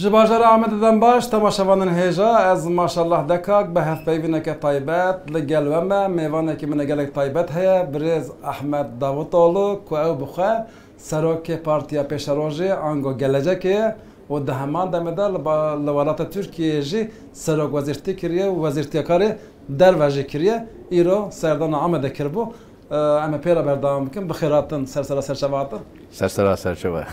Jibajara Ahmed'den baş temaşavanın heja ez maşallah dekak be hevpeyvineke taybet li gelveme meyvaneki mine gelek taybet heye Birêz Ahmed Davutoğlu ku ew bixwe serokê Partiya Pêşerojê ango gelecekê û di heman demê de li welata Tirkiyeyê jî serokwezîrtî kiriye û wezîrtiykarê derve jî kiriye îro serdana Amedê kiribû em ê pêra berdewam bikin bi xêratin sersera serçevatin Sersera serçeva.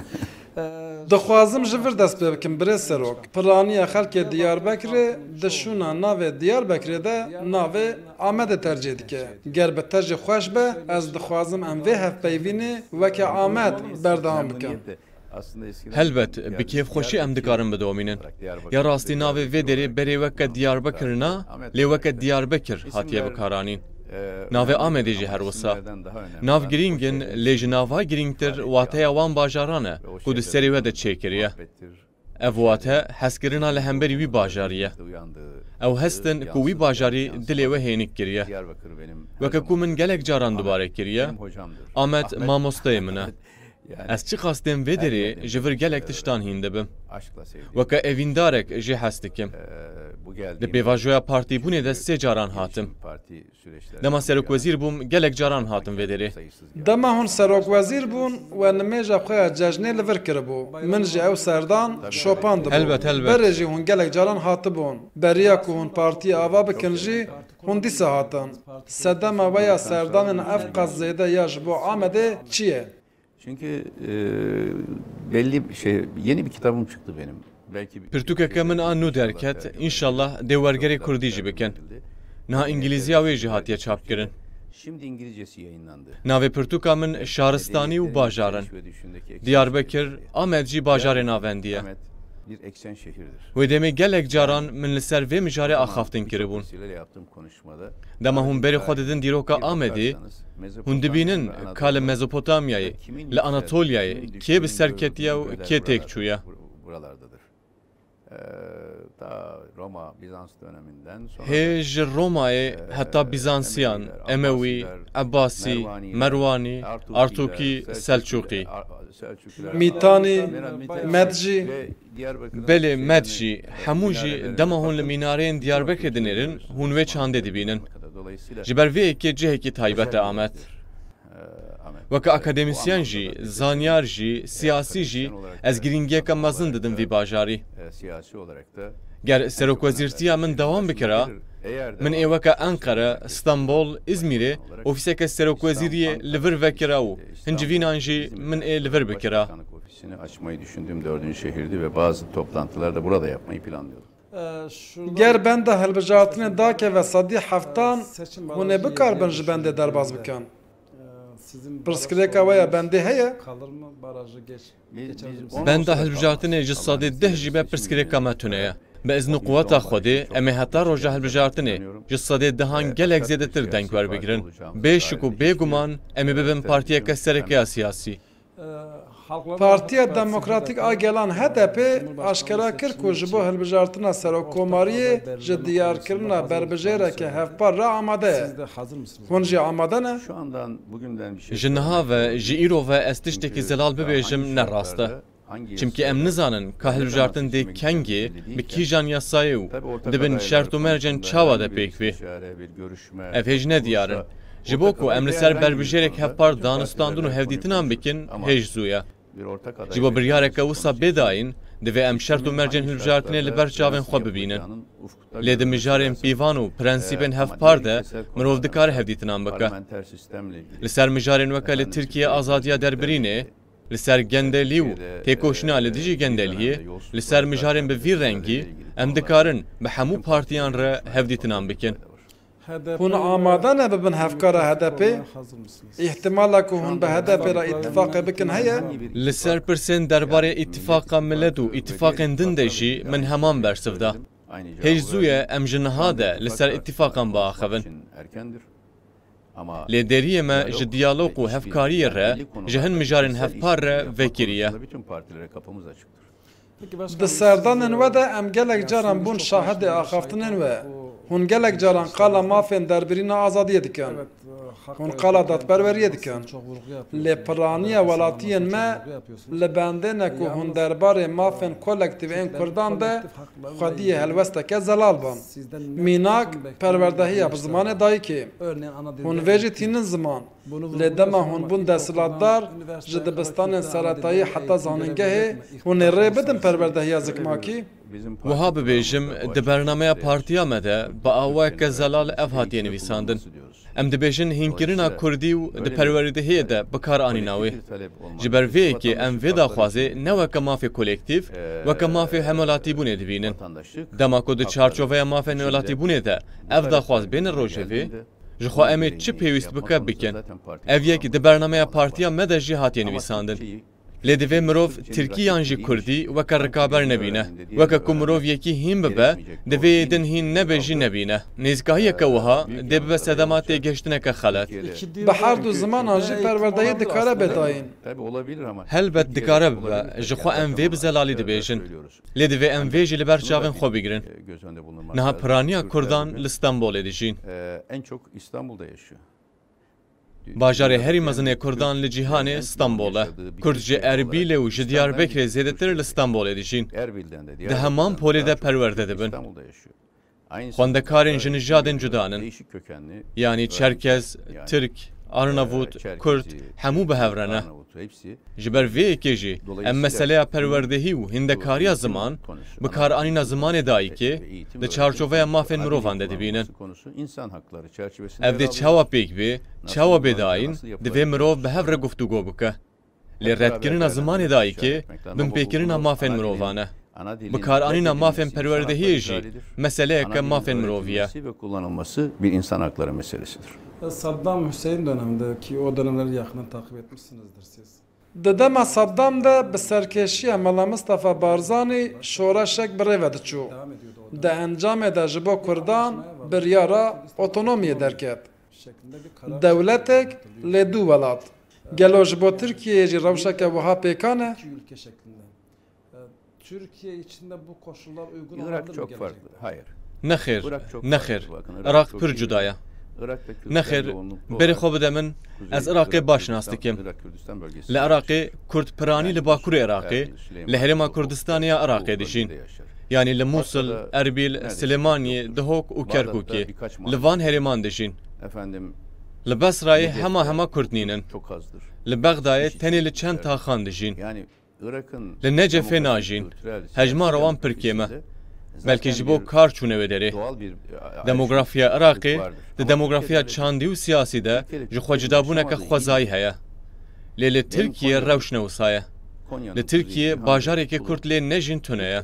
Dixwazim ji vir dest pê bikim Birêz Serok. Piraniya xelkê Diyarbekirê di şûna navê Diyarbekirê de navê Amedê tercih dike. Ger bi te jî xweş be ez dixwazim em vê hevpeyvînê weke Amed berdewam bikin. Helbet, bi kêfxweşî em dikarin bidomînin. Ya rastî navê vê derê berê weke Diyarbekir na, lê weke Diyarbekir hatiye bikaranîn. Navê Amedê jî her wisa. Nav girîngin lê ji nava girîngtir wateya wan bajaran e ku di serê we de çêkiriye. Ev wate hezkirina li hemberî wî bajarî ye. Ew hestin ku wî bajarî dilê we hênik kiriye. Weke ku min gelek caran dubare kiriye, Amed mamosteyê min e. Ez çi xastêm vê derê ji vir gelek tiştan hîn dibim. Weke evîndarek jî hes dikim. Di pêvajoya partîbûnê de sê caran hatim. Dema serokwezîr bûm gelek caran hatim vê derê. Dema hûn serokwezîr bûn û nimêja xwe ya cejnê li vir kiribû. Min ji ew serdan şopan dibû. Helbet, helbet. Berê jî hûn gelek caran hatibûn. Beriya ku hûn partiyê ava bikin jî hûn dîsa hatin. Sedema we ya serdanên ev qas zêde ya ji bo Amedê çi ye? Çünkü belli bir şey, yeni bir kitabım çıktı benim. Belki Pirtûkeke min a nû derket, înşallah dê wergerê Kurdî jî bikin. Niha îngilîziya wê jî hatiye çapkirin. Şimdi İngilizcesi yayınlandı. Navê pirtûka min Şaristanî û bajar in. Diyarbekir, Amed jî bajarê navendiye. Bir eksen şehirdir. Wê demê gelek caran min li ser vê mijarê axaftin kiribûn. Dema hûn berê xwe didin dîroka Amedê, hûn dibînin ka li Mezopotamyayê, li Anatolyayê kê bi ser ketiye û kê têk çûye. Buralardadır. Ta Roma, Bizans döneminden sonra Hê ji Romayê heta Bizansiyan, Emewî, Ebbasî, Merwanî, Artukî, Selçukî. Mîtanî, Med jî Belê Med jî, hemû jî dema hûn li mînareyên Diyarbekirê dinêrin, hûn wê çandê dibînin. Ji ber vê yekê cihekî taybet e Amed. Weke akademisyen jî, zanyar jî, siyasî jî, ez girîngiyeke mezin didim vî bajarî. Ger serokwezîrtiya min dewam bikira, min ê weke Enqere, İstanbul, İzmîrê ofîseke serokwezîriyê li vir vekira û hincivînan jî min ê li vir bikira. Ofisini açmayı düşündüğüm 4. şehirdi ve bazı toplantıları da burada yapmayı planlıyordum. ger benda hilbijartinê dake ve sedî heftan hûn ê bikarbin ji bendê derbas bikin. Pirsgirêka we ya bendê heye? Benda hilbijartinê ji sadê 10 jî be pirsgirêka me tune ye. Bi izni quweta Xwedê em ê heta roja hilbijartinê ji sadê 10 gelek zêdetir deng werbigirin. Bêşik û bêguman em ê bibin partiyeke serekeya siyasî. Partiya Demokratîk a gelan HDP aşkera kir ku ji bo hilbijartina serokkomariyê ji diyarkirina berbijêreke hevpar re amade ye. Hûn jî amade ne? Şu andan bugünden bir şey. Ji niha ve ji îro ve ez tiştekî zelal bibêjim ne rast e. Çimkî em nizanin ka hilbijartin dê kengê bi kîjan yasayê û dibin şert û mercên çawa de pêkvî. Ev hêj nediyarin. Ji bo ku em li ser berbijêrek hevpar danistandin û hevdîtinan bikin hêj zû ye. Ji bo biryareke wisa bêdayîn, divê em şert û mercên hilbijartinê li ber çavên xwe bibînin. Lê di mijarên pîvan û prensîpên hevpar de mirov dikare hevdîtinan bike. Li ser mijarên weke li Tirkiye azadiya derbirînê, li ser gendelî û têkoşîna li dijî gendeliyê, li ser mijarên bi vî rengî, em dikarin bi hemû partiyan re hevdîtinan bikin. Hûn amade ne bibin hevkara HDP? İhtimala ku hûn bi HDP re îtifaqê bikin heye? Li ser pirsên derbarê îtifaqa millet û îtifaqên din de jî min heman bersiv da. Hêj zû ye em ji niha de li ser îtifaqan biaxivin. Lê deriyê me ji diyalog û hevkariyê re ji hin mijarên hevpar re vekiriye. Di serdanên we de em gelek caran bûn şahidê axaftinên we. Hûn gelek caran qala mafên derbirîna azadiye dikin. Hûn qala dadperweriye dikin. Lê piraniya welatiyên me li bendê ku hûn derbarê mafên kolektivên Kurdan de xwediyê helwesteke zelal ban. Mînak perwerdehiya bi zimanê dayîkê. Hûn vê jî tînin ziman. Lê dema hûn bûn desthilatdar ji dibistanên seretayî heta zanîngehê hûn ê rê bidin perwerdehiya zikmakî. Wiha bibêjim di bernameya partiya me de bi awayeke zelal ev hatiye nivîsandin. Em dibêjin hînkirina Kurdî û di perwerîdehiyê de bikar anîna wê. Ji ber vê yekê em vê daxwazê ne weke mafê kolektiv, weke mafê hemwelatîbûnê dibînin. Dema ku di çarçoveya mafên welatîbûnê de ev daxwaz bêne rojevê, ji xwe em ê çi pêwîst bike bikin. Ev yek di bernameya partiya me de jî hatiye nivîsandin. Lê divê mirov Tirkiyan jî Kurdî weke rikaber nebîne. Weke ku mirov yekî hîn bibe, divê êdin hîn nebe jî nebîne. Nêzgahiyeke wiha dê bibe sedema têgeştineke xelet. Bi her du zimanan jî perwerdehiyê dikare bêdayîn. Helbet dikare bibe, ji xwe em vê bi zelalî dibêjin. Lê divê em vê jî li ber çavên xwe bigirin. Niha piraniya Kurdan li Stenbolê dijîn. En çok İstanbul'da yaşıyor. Bajarê herî mezinê Kurdan li cîhanê Stenbol e. Kurd ji Erbilê û ji Diyarbekirê zêdetir li Stenbolê dijîn. Di heman polê de perwerde dibin. Xwendekarên ji nijadên cudanin. Yani Çerkez, Türk, Arnavut, Kurd hemû bihevre ne. Ji ber vê yekê jî em meseleya perwerdehî û hîndekariya ziman bi karanîna zimanê dayîkê di çarçoveya mafên mirovan de dibînin. Ev dê çawa pêk bê, çawa bêdayîn divê mirov bi hev re guftûgo bike. Lê redkirina zimanê dayîkê bin pêkirina mafên mirovan e. Bi karanîna mafên perwerdehiyê jî meseleyeke mafên mirovî ye. Kullanılması bir insan hakları meselesidir. Saddam Hüseyin dönemindeki o dönemleri yakından takip etmişsinizdir siz. Di dema Saddam de bi serkêşiya Mela Mustafa Barzanî şoreşek bi rêve diçû. Di encamê de ji bo Kurdan biryara otonomiyê derket. Dewletek lê du welat. Gelo ji bo Tirkiyeyê jî rewşeke wiha pêkan e? Türkiye içinde bu koşullar uygun Irak olabilir mi çok gelecekte? farklı. Hayır. Nexêr, nexêr. Iraq pir cuda ye. Nexêr, berê xwe bide min, ez Iraqê baş nas dikim. Li Iraqê Kurd piranî li Bakurê Iraqê, li herêma Kurdistanê ya Iraqê dijîn. Yani li Musul, Erbil, Silêmaniyê, Duhok û Kerkûkê. Li van herêman dijîn. Li Besrayê hema Kurd nînin. Li Bexdayê tenê li çend taxan dijîn. Li Necefê najîn. Hejmara wan pir kêm e. Belkî ji bo kar çûne wê derê. Demografiya Iraqê di demografiya çandî û siyasî de ji xwecîdabûneke xwezayî heye. Lê li Tirkiye rewş newsa ye. Li Tirkiye bajarekê Kurd lê nejîn tune ye.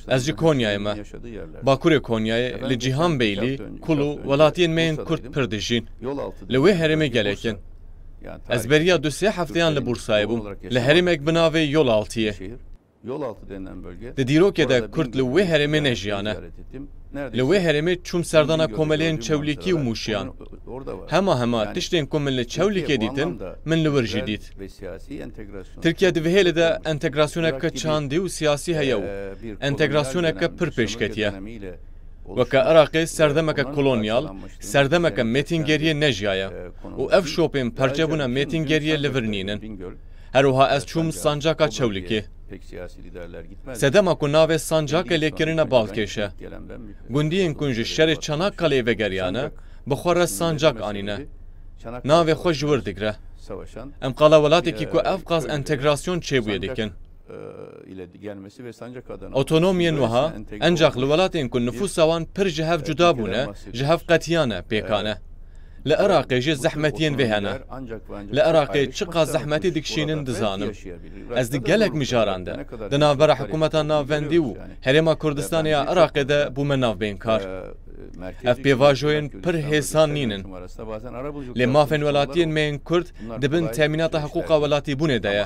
Ez ji Konyayê me. Bakurê Konyayê li Cîhanbeylî, Kul û welatiyên me yên Kurd pir dijîn. Li wê herêmê gelekin. Ez beriya du sê hefteyan li Bursayê bûm. Li herêmek bi navê Yolaltı'ye. Di dîrokê de Kurd li wê herêmê nejiyane. Li wê herêmê çûm serdana komeleyên Çewlîkî û Mûşiyan. Hema tiştên ku min li Çewlîkê dîtin, min li wir jî dît. Tirkiye divihêlê de entegrasyoneke çandî û siyasî heye û entegrasyoneke pir pêşketiye. Weke Iraqê serdemeke kolonyal, serdemeke mêtîngeriyê nejiyaye û ev şopên perçebûna mêtîngeriyê li vir nînin. Her wiha ez çûm sancaka Çewlîkê. Sedema ku navê sancakê lêkirine balkêş e. Gundiyên ku ji şerê Çanakkaleê vegeriyane, bi xwe re sancak anîne. Navê xwe ji wir digre. Em qala welatekî ku ev qas entegrasyon çêbûyê dikin. Otonomiyên wiha, encaq li welatên ku nüfusa wan pir ji hev cuda bûne, ji hev qetiyan e pêkan e. Li Iraqê jî zehmetiyên vê hene. Li Iraqê çi qas zehmetî dikişînin dizanim. Ez di gelek mijaran de, di navbera hikûmeta navbendî û herêma Kurdistanê ya Iraqê de bûme navbênkar. Ev pêvajoyên pir hêsan nînin. Lê mafên welatiyên me yên Kurd dibin temînata hiqûqa welatîbûnê de ye.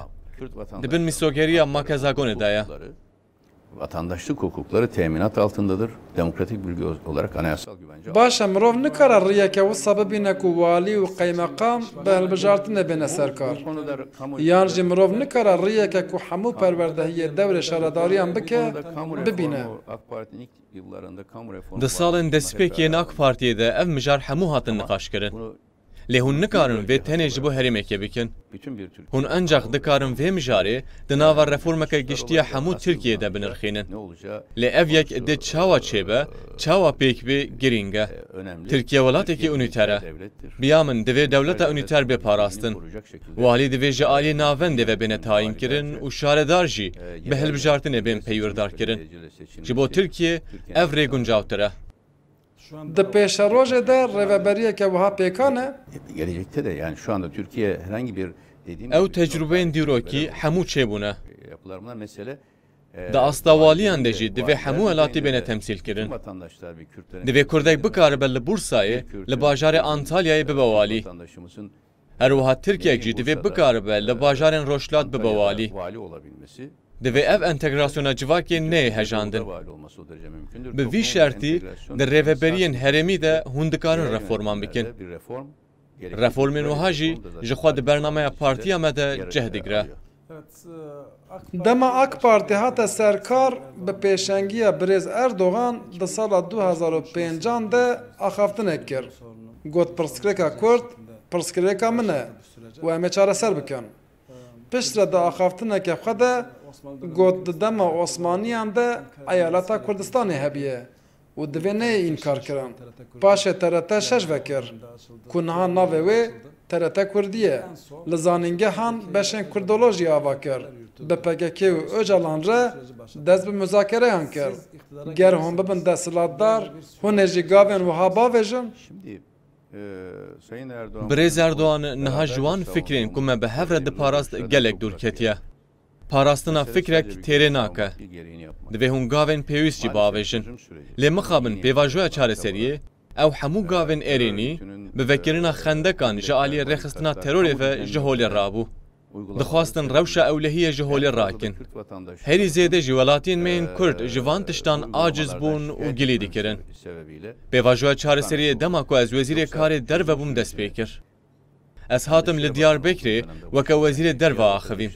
Dibin mîsogeriya Makezagonê de ye. vatandaşlık hukukları teminat altındadır. Demokratik bilgi olarak anayasal güvence Başa mirov nikara riyeke wisa bibîne ku walî û qeymeqam bi hilbijartinê bêne serkar. Yan jî mirov nikara riyeke ku hemû perwerdehiyê devrê şaredariyan bike bibîne. Di salên destpêkiyên AK Partiyê de ev mijar hemû hatin niqaşkirin. Lê hûn nikarin vê tenê ji bo herêmekê bikin. Hûn encaq dikarin vê mijarê di nava reformeke giştiya hemû Tirkiyeyê de binirxînin. Lê ev yek de çawa çêbe, çawa pêkbê girîng e. Tirkiye welatekî unîter e. Biya min divê dewleta unîter bê parastin. Walî divê ji aliyê navendê ve bêne tayin kirin û şaredar jî bi hilbijartinê bên peywîrdar kirin. Ji bo Tirkiye ev rê guncavtir e. Di pêşerojê de rêveberiyeke wiha pêkan e? Gelecekte de yani şu anda Türkiye herhangi bir dediğim Ew tecrübeyên dîrokî hemû çêbûne. Yapılarımdan mesele Di astawaliyan de jî divê hemû welatî bêne temsîl kirin. Divê Kurdek bikaribe li Bursayê li bajarê Antalyayê bibe walî. Her wiha Tirkiyek jî divê bikaribe li bajarên Roşlat bibe walî. Divê ev entegrasyona civakê neyê hejandin. Bi vî şertî di rêveberiyên herêmî de hûn dikarin reforman bikin. Reformên wiha jî ji xwe di bernameya partiya me de cih digre. Dema AK Parti hate serkar bi pêşengiya Birêz Erdogan di sala 2005 de axaftinek kir. Got pirsgirêka Kurd, pirsgirêka min e û em ê çareser bikin. Piştre di axaftinekê xwe de got di dema Osmaniyan de eyaleta Kurdistanê hebiye û divê neyê înkar kirin. Paşê TRT şeş vekir ku niha navê wê TRT Kurdî ye. Li zanîngehan beşên Kurdolojî ava kir. Bi PKK û Öcalan re dest bi müzakereyan kir. Ger hûn bibin desthilatdar, hûn ê jî gavên wiha bavêjin? Birêz Erdogan niha ji wan fikrên ku me bi hev re diparast gelek dûr ketiye. Parastina fikrek têrê nake. Divê hûn gavên pêwîst jî bavêjin. Lê mixabin pêvajoya çareseriyê, ew hemû gavên êrênî bi vekirina xendekan ji aliyê rêxistina terorê ve ji holê rabû. Dixwastin rewşa ewlehiyê ji holê rakin. Herî zêde jî welatiyên me yên Kurd ji van tiştan aciz bûn û gilî dikirin. Pêvajoya çareseriyê dema ku ez wezîrê karê derve bûm dest pê kir. Ez hatim li Diyarbekirê weke wezîrê derve axivîm.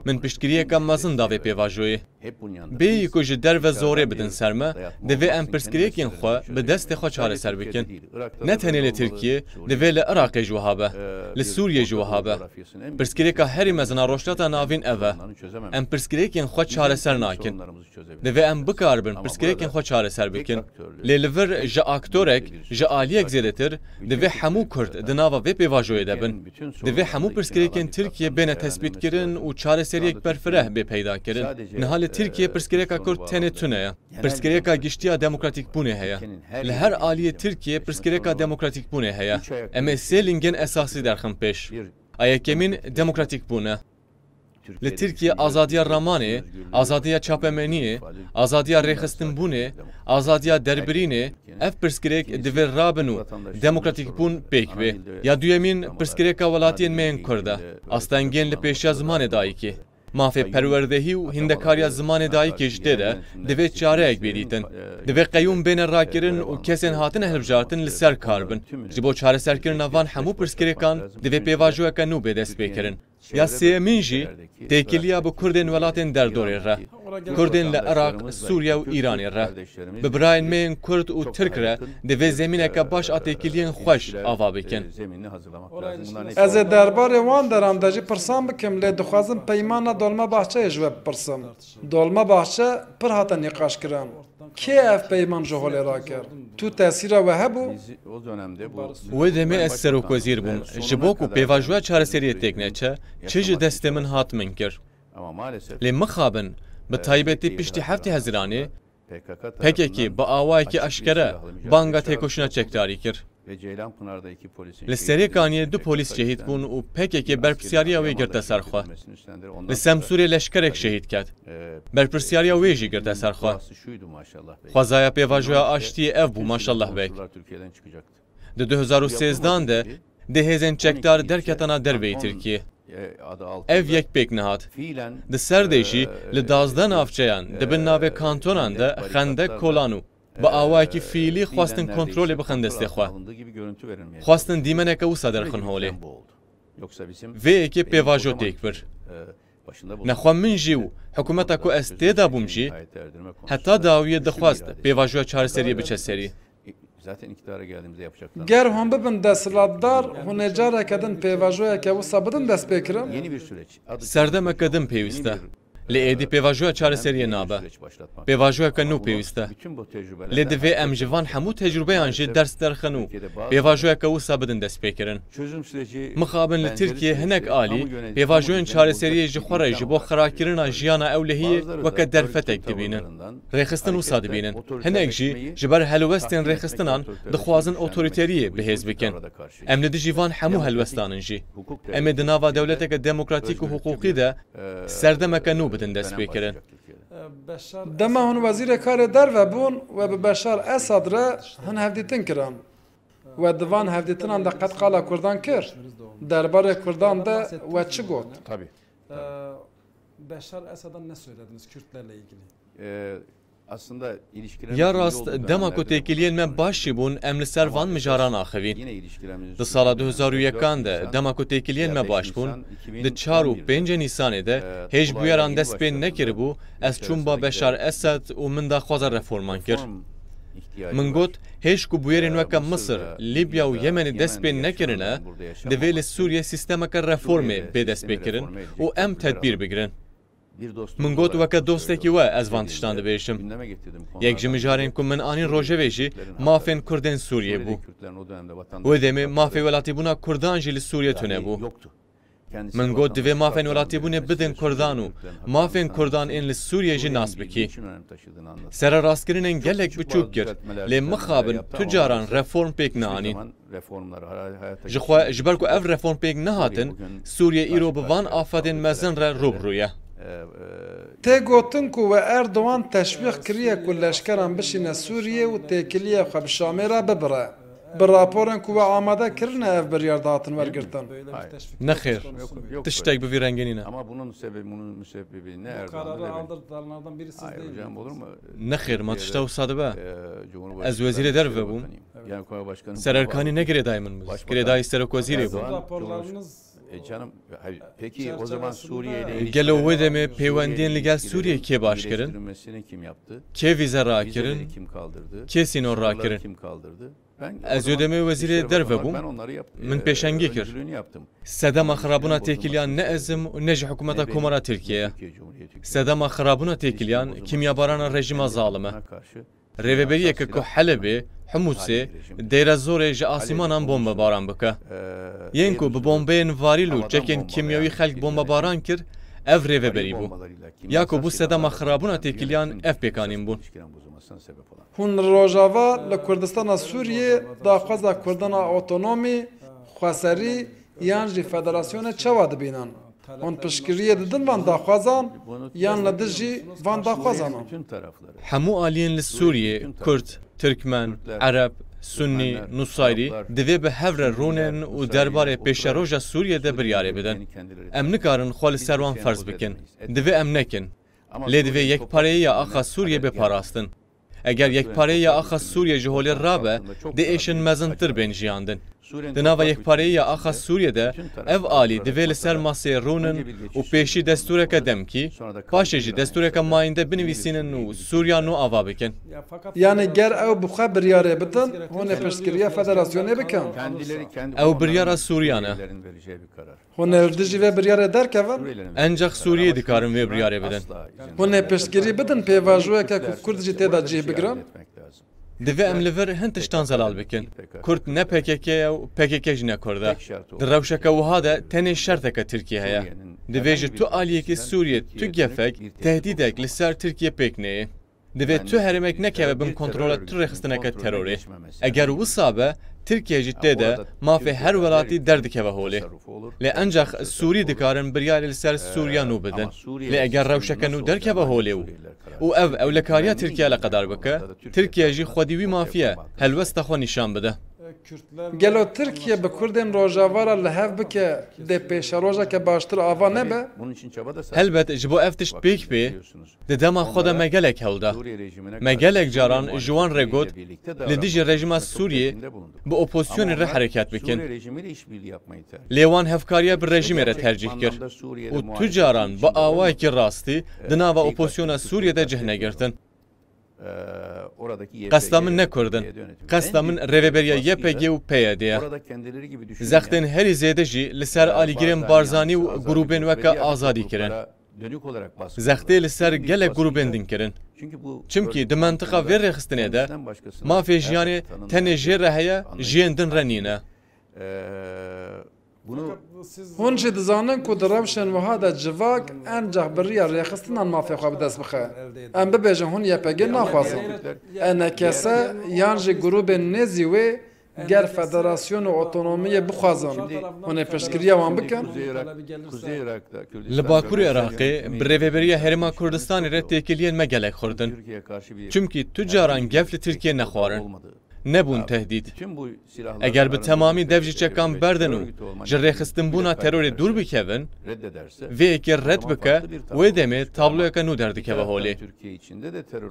Min piştgiriyeka mezin da vê pêvajoyê. Bêyî ku ji derve zorê bidin ser me, divê em pirsgirêkên xwe bi destê xwe çareser bikin. Ne tenê li Tirkiye, divê li Iraqê jî wiha be, li Sûriyê jî wiha be. Pirsgirêka herî mezina Rojhilata navîn ev e. Em pirsgirêkên xwe çareser nakin. Divê em bikaribin pirsgirêkên xwe çareser bikin. Lê li vir ji aktorek, ji aliyek zêdetir, divê hemû Kurd di nava vê pêvajoyê de bin. Divê hemû pirsgirêkên Tirkiye bêne tespît kirin û çareseriyek berfireh bê peyda kirin. Niha li Tirkiye pirsgirêka Kurd tenê tune ye. Pirsgirêka giştiya demokratîk bûnê heye. Li her aliyê Tirkiye pirsgirêka demokratîk bûnê heye. Em ê sê lingên esasî derxin pêş. Ayekemîn demokratîk bûne. Li Tirkiye azadiya ramanê, azadiya çapemeniyê, azadiya rêxistinbûnê, azadiya derbirînê, ev pirsgirêk divê rabin û demokratîk bûn pêk bê. Ya duyemîn pirsgirêka welatiyên me yên Kurd e. Astengên li pêşiya zimanê dayîkê. Mafê perwerdehî û hîndekariya zimanê dayîkê ji tê de divê çareyek bêdîtin. Divê qeyûm bêne rakirin û kesên hatine hilbijartin li ser kar bin. Ji bo çareserkirina van hemû pirsgirêkan divê pêvajoyeka nû bê dest pê kirin. Ya sêyemîn jî têkiliya bi Kurdên welatên derdorê re. Kurdên li Iraq, Sûriye û Îranê re. Bi birayên me yên Kurd û Tirk re divê zemîneke baş a têkiliyên xweş ava bikin. Ez ê derbarê wan deran de jî pirsan bikim lê dixwazim peymana Dolmabahçeyê ji we bipirsim. Dolmabahçe pir hate nîqaşkirin. Kê ev peyman ji holê rakir? Tu tesîra we hebû? Wê demê ez serokvezîr bûm. Ji bo ku pêvajoya çareseriyê têk neçe, çi ji destê min hat min kir. Lê mixabin bi taybetî piştî heftê Hezîranê, PKK bi awayekî eşkere banga têkoşîna çekdarî kir. Li Serêkaniyê du polîs şehîd bûn û PKK berpirsyariya wê girte ser xwe. Li Semsûrê leşkerek şehîd ket. Berpirsyariya wê jî girte ser xwe. Xwezaya pêvajoya aştiyê ev bû maşallah bek. Di 2013 de di hêzên çekdar derketana derveyê Tirkiye. ev yek pêk nehat. Di ser de jî li 12 navçeyan dibin navê kantonan de xendek kolan û bi awayekî fiîlî xwastin kontrolê bixin destê xwe. Xwastin dîmeneke wisa derxin holê. Vê yekê pêvajo têk bir. Nexwe min jî û hikûmeta ku ez tê de bûm jî heta dawiyê dixwast pêvajoya çareseriyê biçe serî. ger hûn bibin desthilatdar hûn ê careke din pêvajoyeke wisa bidin dest pêkirin Serdemeke din pêwîst e. Lê êdî pêvajoya çareseriyê nabe. Pêvajoyeke nû pêwîst e. Lê divê em ji van hemû tecrübeyan jî ders derxin û pêvajoyeke wisa bidin dest pêkirin. Mixabin li Tirkiye hinek alî pêvajoyên çareseriyê ji xwe re ji bo xerakirina jiyana ewlehiyê weke derfetek dibînin. Rêxistin wisa dibînin. Hinek jî ji ber helwestên rêxistinan dixwazin otorîteriyê bihêz bikin. Em li dijî van hemû helwestanin jî. Em ê di nava dewleteke demokratîk û huquqî de serdemeke nû bidin dest pêkirin. dema hûn wezîrê karê derve bûn we bi Beşar Esad re hin hevdîtin kirin we di van hevdîtinan de qet qala Kurdan kir derbarê Kurdan de we çi got Beşar Esad'a ne söylediniz Kürtlerle ilgili? Ya rast dema ku têkiliyên me baş jî bûn em li ser van mijaran axivîn. Di sala 2001 de dema ku têkiliyên me baş bûn, di 4 û 5 Nîsanê de hêj bûyeran dest pê nekiribû, ez çûm ba Beşar Esad û min da xwaza reforman kir. Min got hêj ku bûyerên weke Misir, Libya û Yemenê dest pê nekirine, divê li Sûriye sîstemeke reformê bê dest pê kirin û em tedbîr bigirin. Min got weke dostekî we ez van tiştan dibêjim. Yek ji mijarên ku min anîn rojevê jî mafên Kurdên Sûriyê bû. Wê demê mafê welatîbûna Kurdan jî li Sûriye tune bû. Min got divê mafên welatîbûnê bidin Kurdan û mafên Kurdan ên li Sûriye jî nas bikî. Sererastkirinên gelek biçûk kir, lê mixabin tu caran reform pêk neanîn. Ji xwe ji ber ku ev reform pêk nehatin, Sûriye îro bi van afetên mezin re rûbirû ye. tê gotin ku we Erdogan teşvîq kiriye ku leşkeran bişîne Sûriye û têkiliyê xwe bi Şamê re bibire bi raporên ku we amade kirine ev biryar datin wergirtin Nexêr, tiştek bi vî rengînî ne. Ama bunun müsebbibi ne? Kararı aldırdılardan biri siz değil mi? Olur mu? Nexêr, ma tişta wisa dibe. Ez wezîrê derve bûm. Sererkanî ne girêdayê min bû. Girêdayî serokwezîrê bû. Raporlarınız Canım, peki o zaman Suriye ile Gelo wê demê peywendiyên li gel Sûriyê kê baş kirin? kim yaptı? Kê vîze rakirin? Kim kaldırdı? Kê sînor rakirin? Kim kaldırdı? Ez ê demê wezîrê derve bûm. Min pêşengî kir. Sedema xirabûna têkiliyan ne ezim û ne ji hikûmeta Komara Tirkiye. Sedema xirabûna têkiliyan kimyabarana rejima zalim e. Rêveberiyeke ku Helebê, Humusê, Dêre Zorê ji asîmanan bombebaran bike. Yên ku bi bombeyên varîl û cekên kimyawî xelk bombebaran kir, ev rêveberî bû. Ya ku bû sedema xirabûna têkiliyan ev pêkanîn bûn. hûn li Rojava li Kurdistana Sûriyê daxwaza Kurdana otonomî xweserî yan jî federasyonê çawa dibînin hûn piştgiriyê didin van daxwazan yan li dij jî van daxwazanan Hemû aliyên li Sûriyê, Kurd, Tirkmen, Ereb, Sunnî, Nusayrî divê bi hev re rûnin û derbarê pêşeroja Sûriyê de biryarê bidin. Em nikarin xwe li ser wan ferz bikin. Divê em nekin. Lê divê yekpareyiya axa Sûriyê biparastin. Eger yekpareyiya axa Sûriyê ji holê rabe, di êşin mezintir bên jiyandin. Di nava yekpareyiya axa Sûriyê de ev alî divê li ser maseyê rûnin û pêşî destûreke demkî, paşê jî destûreke mayînde binivîsînin û Sûriya nû ava bikin. yani ger ew bi xwe biryarê bidin hûn ê piştgiriya federasyonê bikin Ew biryara Sûriyan e. hûn ê dijî vê biryarê derkevin Encaq Sûriyê dikarin vê biryarê bidin. hûn ê piştgirî bidin pêvajoyeke ku Kurd jî têda cih bigirin Divê em li vir hin tiştan zelal bikin. Kurd ne PKK ye û PKK jî ne Kurd e. Di rewşeke wiha de tenê şerteke Tirkiye heye. Divê ji tu aliyekî Sûriye tu gefek tehdîdek li ser Tirkiye pêk neyê. Divê tu herêmek nekeve bin kontrola tu rêxistineke terorê. Eger wisa be, Tirkiye jî tê de mafê her welatî derdikeve holê. Lê encaq Sûrî dikarin biryarê li ser Sûriya nû bidin. Lê eger rewşeke nû derkeve holê û ev ewlekariya Tirkiye le qedar bike, Tirkiye jî xwedî wî mafiye helwesta xwe nîşan bide. Gelo Türkiye bi Kurdên rojavara li hev bike dê pêşerojeke baştir ava nebe? Helbet ji bo ev tişt pêk bê, di dema xwe de me gelek hewda. Me gelek caran ji wan re got li dijî rejima Sûriyê bi opozisyonê re hereket bikin. Lê wan hevkariya bi rejimê re tercih kir û tu caran bi awayekî rastî di nava opozisyona Sûriyê de cihne girtin. Qesda min ne Kurdin, qesda min rêveberiya YPG û PYD ye. Zextên herî zêde jî li ser alîgirên Barzanî û grûpên weke Azadî kirin. Zextê li ser gelek grûpên din kirin. Çimkî di mentika vê rêxistinê de mafê jiyanê tenê jê re heye, jiyên din re nîne. Hûn jî dizanin ku di rewşên wiha de civak enceh biriya rêxistinan mafê xwe bi dest bixe. Em bibêjin hûn YPG naxwazin. Enekese yan jî grûpên nêzî wê ger Federasyona Otonomiyê bixwazin. Hûn ê piştgiriya wan bikin? Li Bakurê Iraqê bi rêveberiya Herêma Kurdistanê re têkiliyên me gelek xurdin. Çimkî tu caran gef li Tirkiye nexwarin. Nebûn tehdît. Eger bi temamî dev jî çekan berdin û ji rêxistinbûna terorê dûr bikevin, vê yekê red bike, wê demê tabloyeka nû derdikeve holê.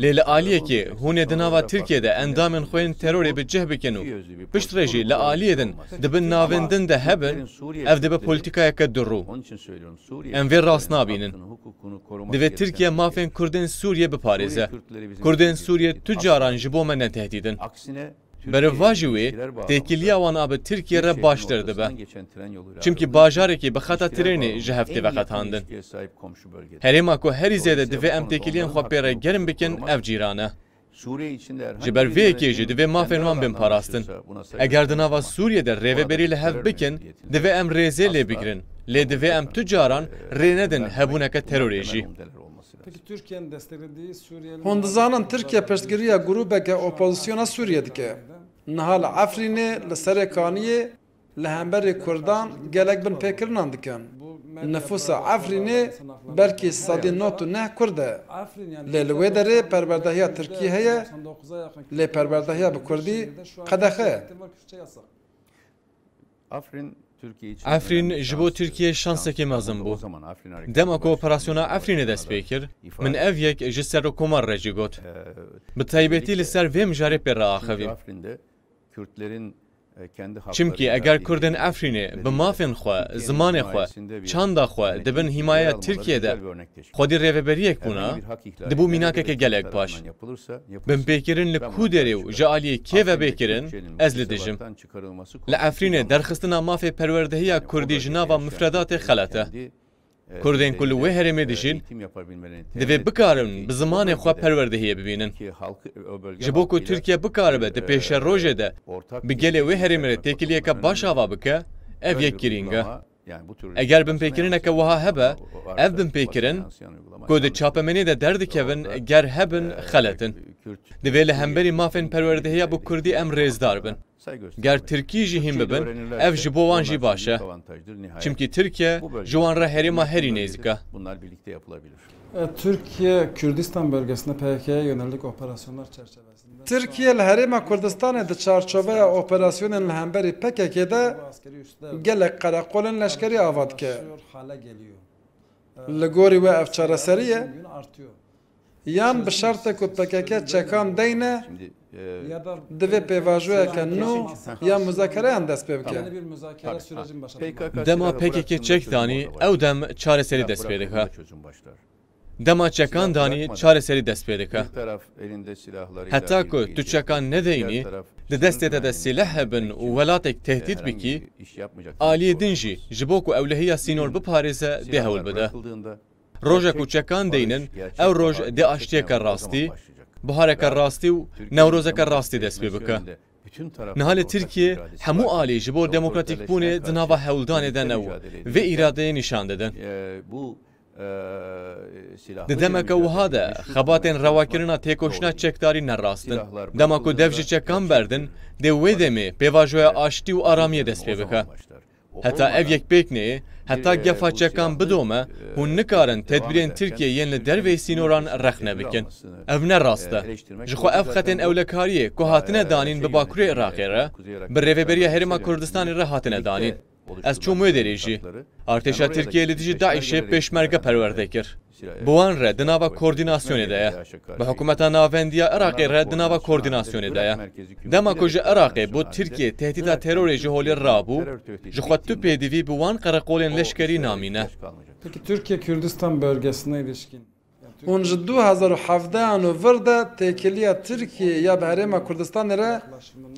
Lê li aliyekê hûn ê di nava Tirkiyeyê de endamên xwe yên terorê bi cih bikin û pişt re jî li aliyê din dibin navên din de hebin, ev dibe polîtikayeke dirû. Em vê rast nabînin. Divê Tirkiye mafên Kurdên Sûriye biparêze. Kurdên Sûriye tu caran ji bo me netehdîdin. Beriv jî wê têkiliya wan a bi Tirkiye re baştir dibe. Çimkî bajarekî bi xeta trênê ji heftê veqetandin. Herêma ku herî zêde divê em têkiliyên xwe pê re gerim bikin ev cîran e. Ji ber vê yekê jî divê mafên wan bin parastin. Eger di nava Sûriyê de rêveberî li hev bikin, divê em rêzê lê bigirin. Lê divê em tu caran rê nedin hebûneke terorê jî. Hûn dizanin Tirkiye piştgiriya grûpeke opozisyona Sûriye dike. Niha li Efrînê li serê Kaniyê li hemberê Kurdan gelek bin pêkirinan dikin. Nüfusa Efrînê belkî sedî not û neh Kurd e. Lê li wê derê perwerdehiya Tirkiye heye, lê perwerdehiya bi Kurdî qedexe ye. Efrîn ji bo Tirkiye şansekê mezin bû. Dema ku operasyona Efrînê dest pê kir, min ev yek ji Serokkomar re jî got. Bi taybetî li ser vê mijarê pê re axivîm. Çimkî eger Kurdên Efrînê bi mafên xwe, zimanê xwe, çanda xwe dibin hîmaya Tirkiyeyê de xwedî rêveberiyek bûna, dibû mînakeke gelek baş. Bin pêkirin li Kûderê û ji aliyê kê ve bêkirin, ez li dijim. Li Efrînê derxistina mafê perwerdehiya Kurdî ji nava mifredatê xelet e. Kurdên ku li wê herêmê dijîn, divê bikarin bi zimanê xwe perwerdehiyê bibînin. Ji bo ku Tirkiye bikaribe di pêşerojê de bi gelê wê herêmê re têkiliyeke baş ava bike, ev yek girîng e. Eger binpêkirineke wiha hebe, ev binpêkirin ku di çapemenê de derdikevin ger hebin xeletin. Divê li hemberî mafên perwerdehiya bu Kurdî em rêzdar bin. Ger Tirkî jî hîn bibin, ev ji bo wan jî baş e. Çimkî Tirkiye ji wan re herêma herî nêzik e. Türkiye, Kürdistan bölgesinde PKK'ya yönelik operasyonlar çerçevesinde... Türkiye li Herêma Kurdistanê di çarçoveya operasyonên li hemberî PKK'de gelek qereqolên leşkerî ava dike. Li gorî we ev çareserî ye, yan bi şertê ku PKK çekan deyne, divê pêvajoyeke nû ya müzakereyan dest pê bike. Dema PKK çek danî, ew dem çareserî dest pê dike. Dema çekan danî çareserî dest pê dike. Heta ku tu çekan nedeyînî, di destê te de sîleh hebin û welatek tehdît bikî, aliyê din jî ji bo ku ewlehiya sînor biparêze dê hewl bide. Rojek û çekan deynin, ew roj dê aştiyeka rastî, bihareka rastî û newrozeka rastî dest pê bike. Niha li Tirkiye hemû alî ji bo demokratîk bûnê di nava hewldanê de new vê îradeyê nîşan didin. Di demeke wiha de xebatên rewakirina têkoşina çekdarî nerastin. Dema ku dev ji çekan berdin, dê wê demê pêvajoya aştî û aramiyê dest pê bike. Heta ev yek pêkneyê, heta gefa çekan bidome, hûn nikarin tedbirên Tirkiyeyên li dervê sînoran rex nebikin. Ev ne rast e. Ji xwe ev xetên ewlekariyê ku hatine danîn bi Bakurê Iraqê re, bi rêveberiya Herêma Kurdistanê re hatine danîn. Ez çûm wê derê jî. Artêşa Tirkiye li dijî Daişê pêşmerge perwerde kir. Bi wan re di nava koordînasyonê de ye. Bi hikûmeta navendiya Iraqê re di nava koordînasyonê de ye. Dema ku ji Iraqê bû Tirkiye tehdîta terorê ji holê rabû, ji xwe tu pêdivî bi wan qereqolên leşkerî namîne. Peki Türkiye Kürdistan bölgesine ilişkin. Hûn ji 2017 vir de têkiliya Tirkiye ya bi Herêma Kurdistanê re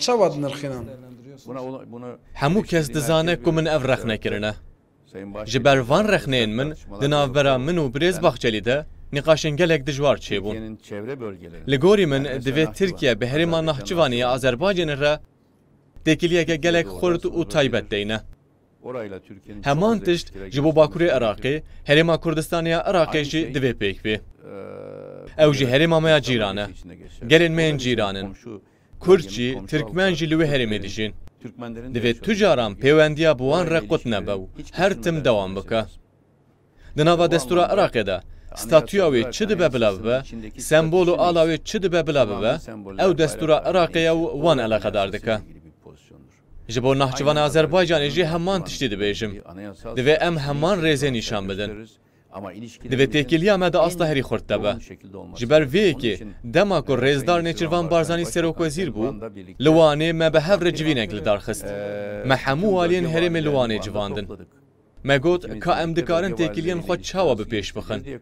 çawa dinirxînin? Hemû kes dizane ku min ev rex nekirine. Ji ber van rexneyên min di navbera min û Birêz Baxçelî de nîqaşên gelek dijwar çêbûn. Li gorî min divê Tirkiye bi Herêma Nahçıvanê ya Azerbaycanê re têkiliyeke gelek xurt û taybet deyne. Heman tişt ji bo Bakurê Iraqê, Herêma Kurdistanê ya Iraqê jî divê pêk bê. Ew jî herêma me ya cîran e. Gelên me yên cîran in. Kurd jî, Tirkmen jî li wê herêmê dijîn. Divê tu caran pêwendiya bi wan re qut nebe û her tim dewam bike. Di nava destûra Iraqê de statûya wê çi dibe bila bibe, sembol û ala wê çi dibe bila bibe, ew destûra Iraqê ye û wan eleqedar dike. Ji bo Nahçıvan Azerbaycanê jî heman tiştî dibêjim. Divê em heman rêzê nîşan bidin. Divê têkiliya me de asta herî xurt debe. Ji ber vê yekê dema ku rêzdar Nêçîrvan Barzanî Serokwezîr bû, li Wanê me bi hev re civînek li darxist. Me hemû waliyên herêmê li Wanê civandin. Me got ka em dikarin têkiliyên xwe çawa bi pêş bixin.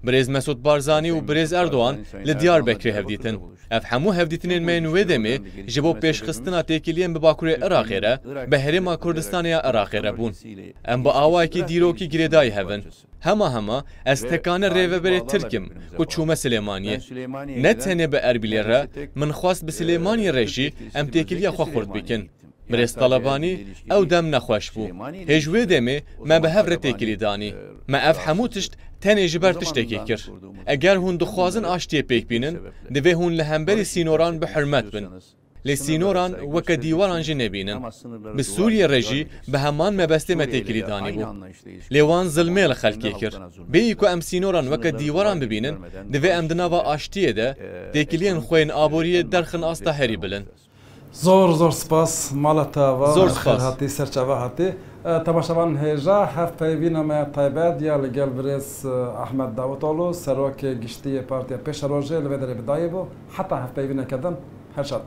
Birêz Mesûd Barzanî û Birêz Erdogan li Diyarbekirê hevdîtin. Ev hemû hevdîtinên me yên wê demê ji bo pêşxistina têkiliyên bi Bakurê Iraqê re bi Herêma Kurdistanê ya Iraqê re bûn. Em bi awayekî dîrokî girêdayî hevin. Hema ez tekane rêveberê Tirkim ku çûme Silêmaniyê. Ne tenê bi Erbîlê re, min xwast bi Silêmaniyê re jî em têkiliya xwe xurt bikin. Birêz Talebanî ew dem nexweş bû. Hêj wê demê me bi hev re têkilî danî. Me ev hemû tişt tenê ji ber tiştekê kir. Eger hûn dixwazin aştiyê pêk bînin, divê hûn li hemberî sînoran bi hirmet bin. Lê sînoran weke dîwaran jî nebînin. Bi Sûriye re jî bi heman mebestê me têkilî danî bû. Lê wan zilmê li xelkê kir. Bêyî ku em sînoran weke dîwaran bibînin, divê em di nava aştiyê de têkiliyên xwe yên aboriyê derxin asta herî bilin. Zor spas malata ve Zor spas. hatî serçava hatî. Temaşavan hêja hev peyvîna me taybet ya li gel Birêz Ahmed Davutoglu serokê giştiyê Partiya Pêşerojê li vê derê bidayê bû. Heta hev peyvîneke din her şad.